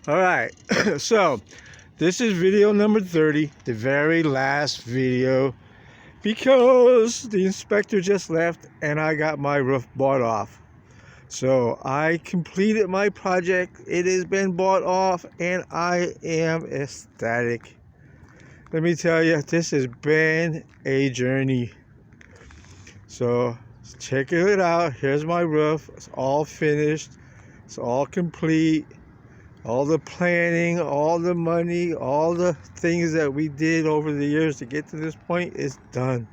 All right, so this is video number 30, the very last video, because the inspector just left and I got my roof bought off. So I completed my project. It has been bought off and I am ecstatic. Let me tell you, this has been a journey. So check it out. Here's my roof. It's all finished. It's all complete. All the planning, all the money, all the things that we did over the years to get to this point is done.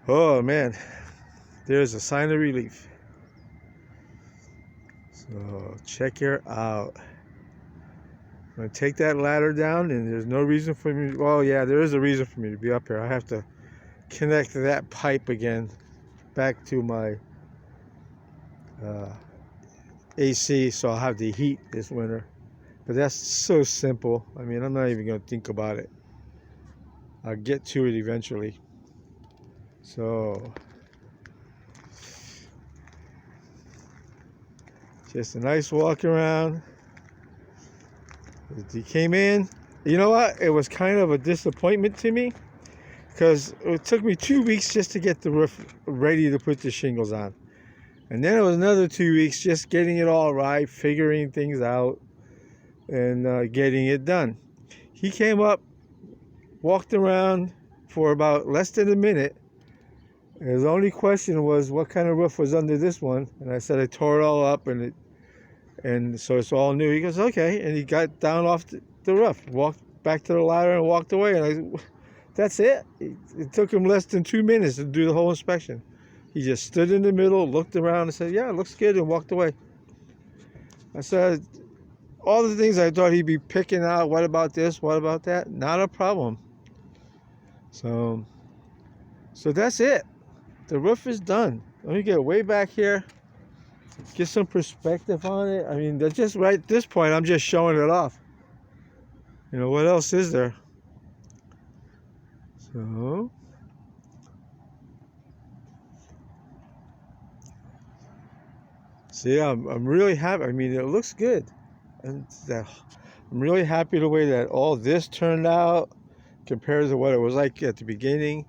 Oh man, there's a sign of relief. So check her out. I'm gonna take that ladder down, and there's no reason for me. Well, yeah, there is a reason for me to be up here. I have to connect that pipe again back to my AC, so I'll have the heat this winter. But that's so simple. I mean, I'm not even going to think about it. I'll get to it eventually. So just a nice walk around. He came in. You know what? It was kind of a disappointment to me because it took me 2 weeks just to get the roof ready to put the shingles on. And then it was another 2 weeks just getting it all right, figuring things out, and getting it done. He came up, walked around for about less than a minute. His only question was what kind of roof was under this one, and I said I tore it all up, and so it's all new. He goes, okay, and he got down off the roof, walked back to the ladder, and walked away. And that's it. It took him less than 2 minutes to do the whole inspection. He just stood in the middle, looked around, and said, yeah, it looks good, and walked away. I said, all the things I thought he'd be picking out, what about this, what about that? Not a problem. So that's it. The roof is done. Let me get way back here, get some perspective on it. I mean, that's just right at this point, I'm just showing it off. You know, what else is there? So see, I'm really happy. I mean, it looks good. And I'm really happy the way that all this turned out compared to what it was like at the beginning.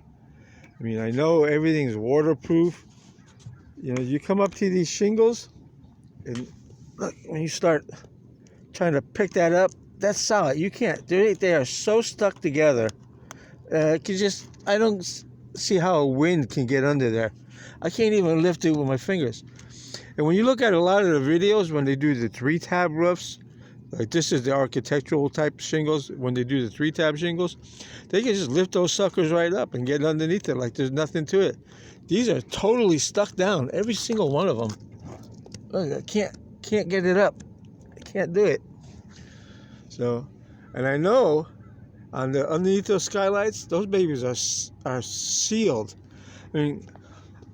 I mean, I know everything's waterproof. You know, you come up to these shingles, and look, when you start trying to pick that up, that's solid. You can't. They are so stuck together. I don't see how a wind can get under there. I can't even lift it with my fingers. And when you look at a lot of the videos when they do the 3-tab roofs, like this is the architectural type shingles, when they do the 3-tab shingles, they can just lift those suckers right up and get underneath it like there's nothing to it. These are totally stuck down, every single one of them. Look, I can't get it up. I can't do it. So, and I know underneath those skylights, those babies are sealed. I mean,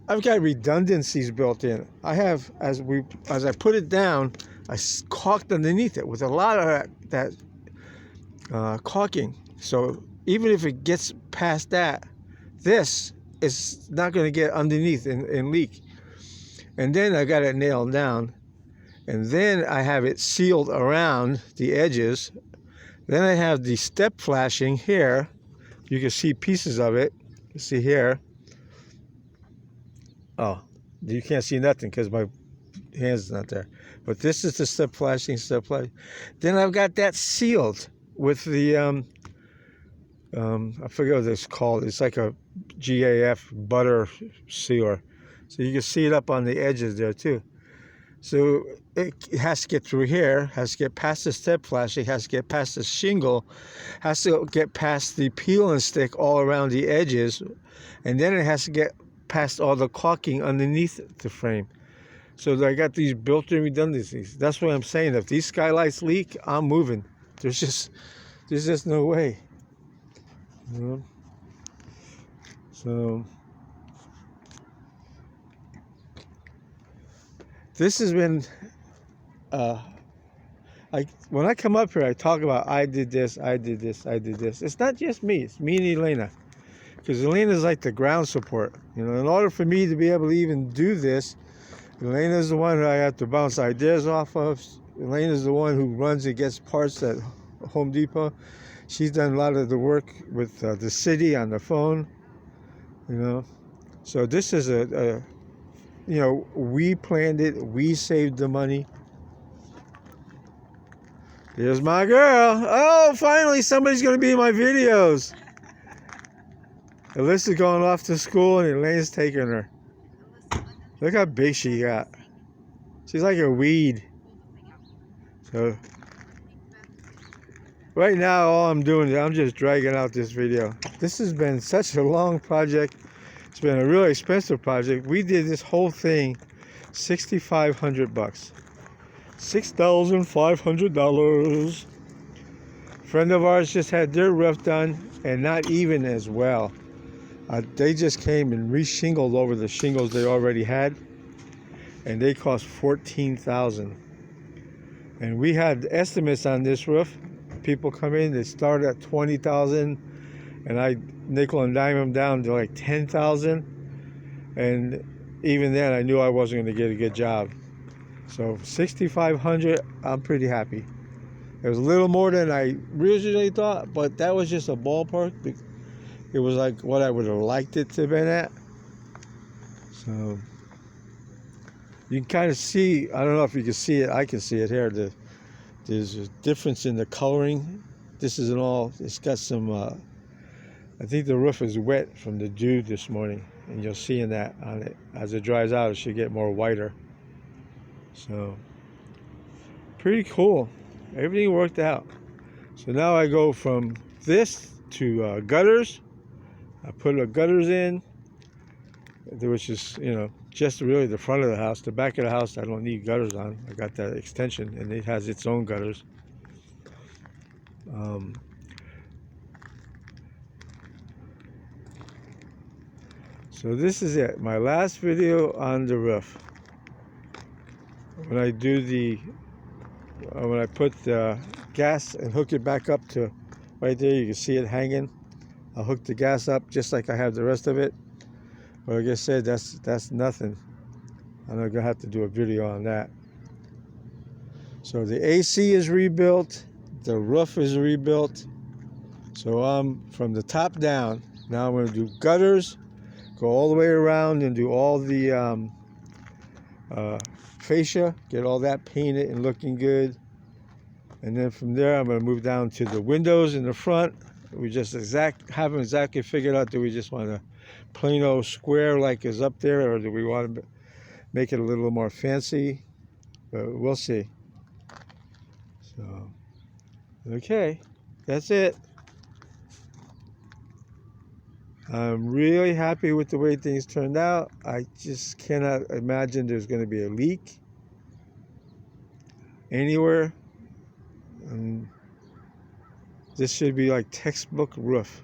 I've got redundancies built in. I have, as I put it down, I caulked underneath it with a lot of that caulking. So even if it gets past that, this is not going to get underneath and leak. And then I got it nailed down. And then I have it sealed around the edges. Then I have the step flashing here. You can see pieces of it. You see here. Oh, you can't see nothing because my hand's not there. But this is the step flashing. Then I've got that sealed with the, I forget what it's called. It's like a GAF butter sealer. So you can see it up on the edges there too. So it has to get through here, has to get past the step flashing, has to get past the shingle, has to get past the peel and stick all around the edges, and then it has to get past all the caulking underneath the frame. So I got these built-in redundancies. That's what I'm saying. If these skylights leak, I'm moving. There's just no way. You know? So this has been when I come up here, I talk about I did this. It's not just me. It's me and Elena. Because Elena's like the ground support. You know, in order for me to be able to even do this, Elena's the one who I have to bounce ideas off of. Elaine is the one who runs and gets parts at Home Depot. She's done a lot of the work with the city on the phone, you know. So this is we planned it. We saved the money. Here's my girl. Oh, finally somebody's going to be in my videos. Alyssa's going off to school and Elaine's taking her. Look how big she got. She's like a weed. So right now all I'm doing is I'm just dragging out this video. This has been such a long project. It's been a really expensive project. We did this whole thing $6,500. $6,500. Friend of ours just had their roof done and not even as well. They just came and re-shingled over the shingles they already had, and they cost $14,000. And we had estimates on this roof. People come in, they start at $20,000, and I nickel and dime them down to like $10,000. And even then, I knew I wasn't going to get a good job. So $6,500, I'm pretty happy. It was a little more than I originally thought, but that was just a ballpark. It was like what I would have liked it to have been at. So you can kind of see, I don't know if you can see it, I can see it here. There's a difference in the coloring. This isn't all, it's got some, I think the roof is wet from the dew this morning, and you'll see in that on it. As it dries out, it should get more whiter. So pretty cool. Everything worked out. So now I go from this to gutters. I put the gutters in, which is, just really the front of the house. The back of the house, I don't need gutters on. I got that extension, and it has its own gutters. So this is it. My last video on the roof. When I put the gas and hook it back up to right there, you can see it hanging. I'll hook the gas up just like I have the rest of it. But like I said, that's nothing. I'm not gonna have to do a video on that. So the AC is rebuilt, the roof is rebuilt. So I'm from the top down. Now I'm gonna do gutters, go all the way around and do all the fascia, get all that painted and looking good. And then from there, I'm going to move down to the windows in the front. We just haven't exactly figured out, do we just want a plain old square like is up there, or do we want to make it a little more fancy? But we'll see. So, okay, that's it. I'm really happy with the way things turned out. I just cannot imagine there's going to be a leak anywhere. And this should be like textbook roof.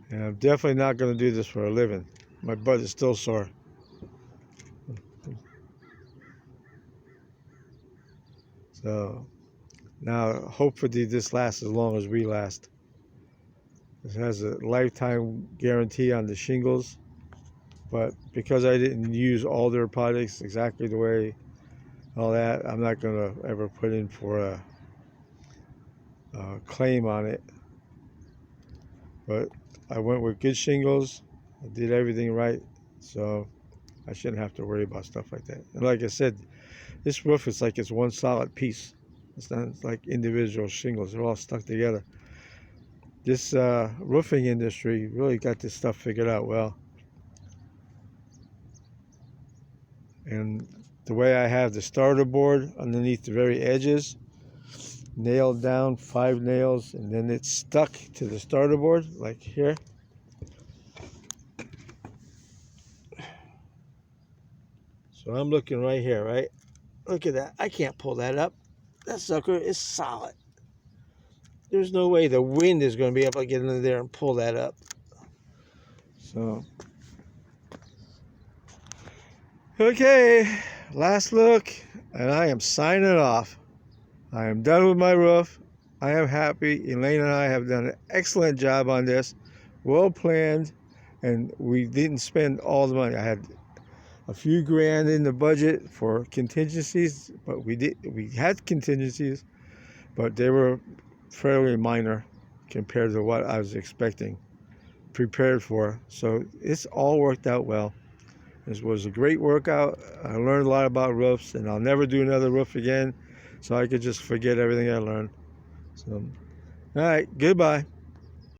And I'm definitely not going to do this for a living. My butt is still sore. So now hopefully this lasts as long as we last. It has a lifetime guarantee on the shingles. But because I didn't use all their products exactly the way, all that, I'm not going to ever put in for a claim on it. But I went with good shingles. I did everything right, so I shouldn't have to worry about stuff like that. And like I said, this roof is like it's one solid piece. It's not like individual shingles. They're all stuck together. This roofing industry really got this stuff figured out well. And the way I have the starter board underneath the very edges, nailed down, 5 nails, and then it's stuck to the starter board, like here. So I'm looking right here, right? Look at that. I can't pull that up. That sucker is solid. There's no way the wind is going to be able to get into there and pull that up. So, okay, last look, and I am signing off. I am done with my roof. I am happy. Elaine and I have done an excellent job on this, well planned, and we didn't spend all the money. I had a few grand in the budget for contingencies, but we had contingencies, but they were fairly minor compared to what I was expecting, prepared for. So it's all worked out well. This was a great workout. I learned a lot about roofs, and I'll never do another roof again, so I could just forget everything I learned. So, all right, goodbye.